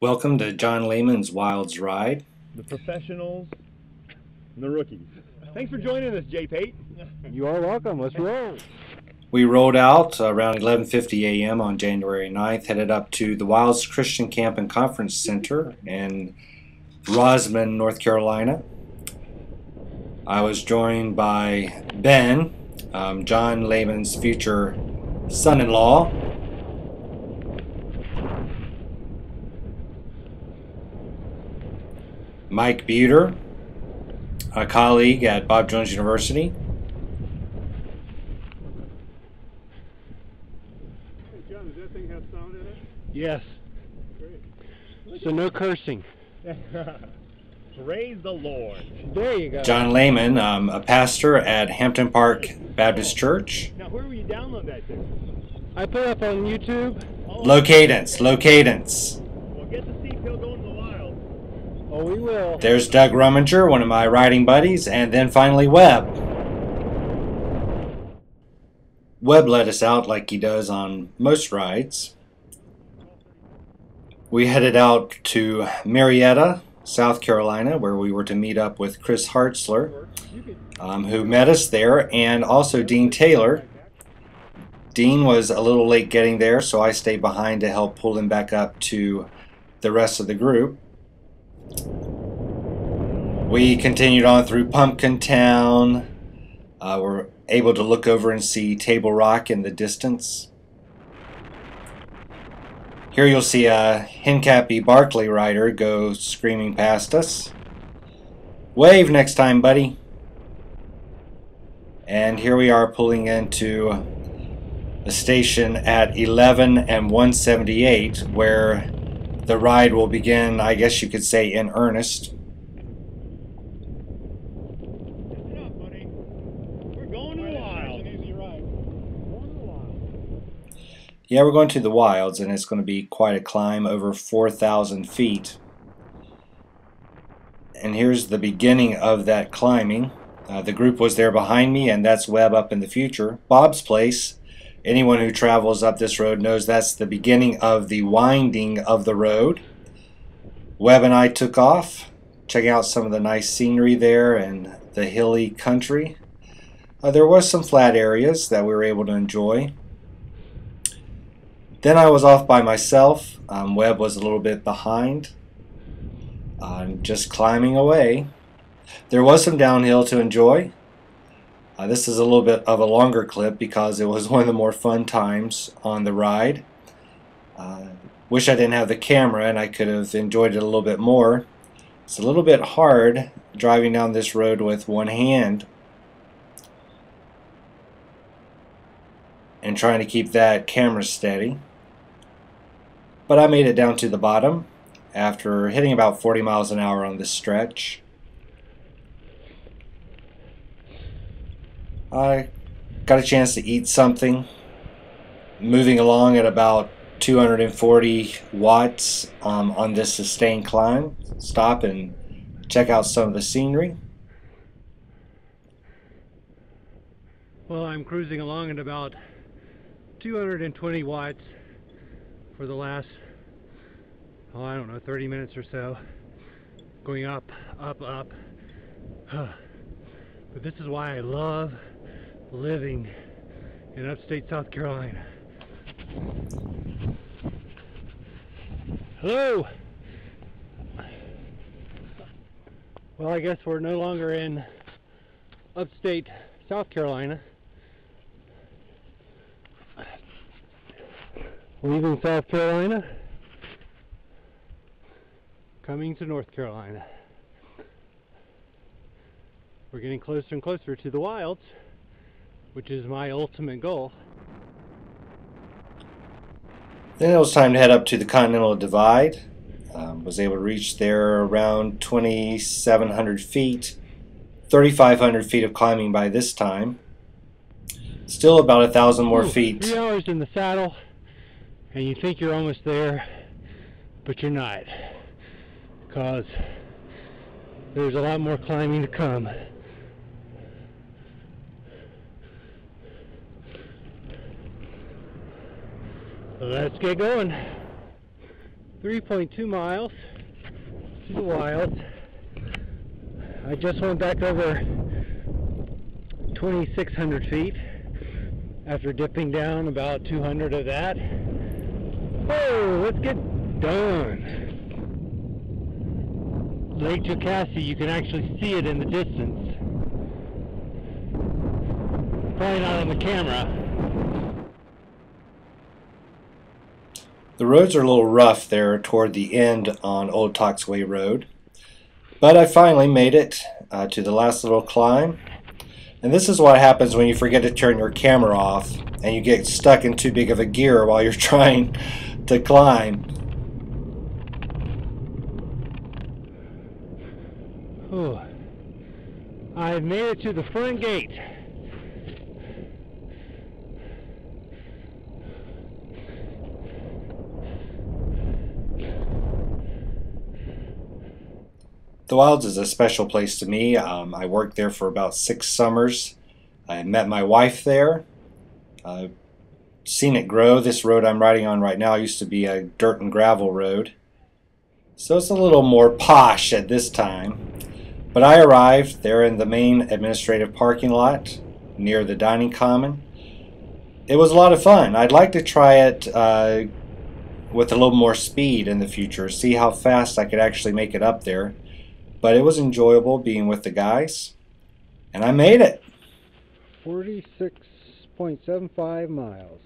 Welcome to John Lehman's Wilds Ride. The professionals and the rookies. Thanks for joining us, J. Pate. You are welcome. Let's roll. We rolled out around 11:50 a.m. on January 9th, headed up to the Wilds Christian Camp and Conference Center in Rosman, North Carolina. I was joined by Ben, John Lehman's future son-in-law. Mike Buter, a colleague at Bob Jones University. Hey John, does that thing have sound in it? Yes. Great. So no cursing. Praise the Lord. There you go. John Lehman, a pastor at Hampton Park Baptist Church. Now, where will you download that to? I put up on YouTube. Locatance. Well, get the seat pill going to the wild. Oh, we will. There's Doug Rumminger, one of my riding buddies, and then finally Webb. Webb let us out like he does on most rides. We headed out to Marietta, South Carolina, where we were to meet up with Chris Hartzler, who met us there, and also Dean Taylor. Dean was a little late getting there, so I stayed behind to help pull him back up to the rest of the group. We continued on through Pumpkin Town. We're able to look over and see Table Rock in the distance. Here you'll see a Hincapie Barkley rider go screaming past us. Wave next time, buddy. And here we are pulling into a station at 11 and 178 where the ride will begin, I guess you could say, in earnest. Listen up, buddy. We're going to the wild. It's an easy ride. Going to the wild. Yeah, we're going to the wilds, and it's going to be quite a climb, over 4,000 feet. And here's the beginning of that climbing. The group was there behind me, and that's Webb up in the future. Bob's place. Anyone who travels up this road knows that's the beginning of the winding of the road. Webb and I took off, checking out some of the nice scenery there and the hilly country. There was some flat areas that we were able to enjoy. Then I was off by myself. Webb was a little bit behind, just climbing away. There was some downhill to enjoy. This is a little bit of a longer clip because it was one of the more fun times on the ride. Wish I didn't have the camera and I could have enjoyed it a little bit more. It's a little bit hard driving down this road with one hand and trying to keep that camera steady. But I made it down to the bottom after hitting about 40 miles an hour on this stretch. I got a chance to eat something, moving along at about 240 watts on this sustained climb. Stop and check out some of the scenery. Well, I'm cruising along at about 220 watts for the last, I don't know, 30 minutes or so. Going up, up, up. But this is why I love living in upstate South Carolina. Hello! Well, I guess we're no longer in upstate South Carolina. Leaving South Carolina, coming to North Carolina. We're getting closer and closer to the wilds, which is my ultimate goal. Then it was time to head up to the Continental Divide. Was able to reach there around 2,700 feet, 3,500 feet of climbing by this time. Still about 1,000 more feet. 3 hours in the saddle, and you think you're almost there, but you're not, because there's a lot more climbing to come. Let's get going. 3.2 miles to the wilds. I just went back over 2,600 feet after dipping down about 200 of that. Oh, let's get done. Lake Jocassee, you can actually see it in the distance. Probably not on the camera. The roads are a little rough there toward the end on Old Toxway Road, but I finally made it to the last little climb. And this is what happens when you forget to turn your camera off and you get stuck in too big of a gear while you're trying to climb. Oh, I've made it to the front gate. The Wilds is a special place to me. I worked there for about 6 summers. I met my wife there. Seen it grow. This road I'm riding on right now used to be a dirt and gravel road. So it's a little more posh at this time. But I arrived there in the main administrative parking lot near the dining common. It was a lot of fun. I'd like to try it with a little more speed in the future, see how fast I could actually make it up there. But it was enjoyable being with the guys, and I made it. 46.75 miles.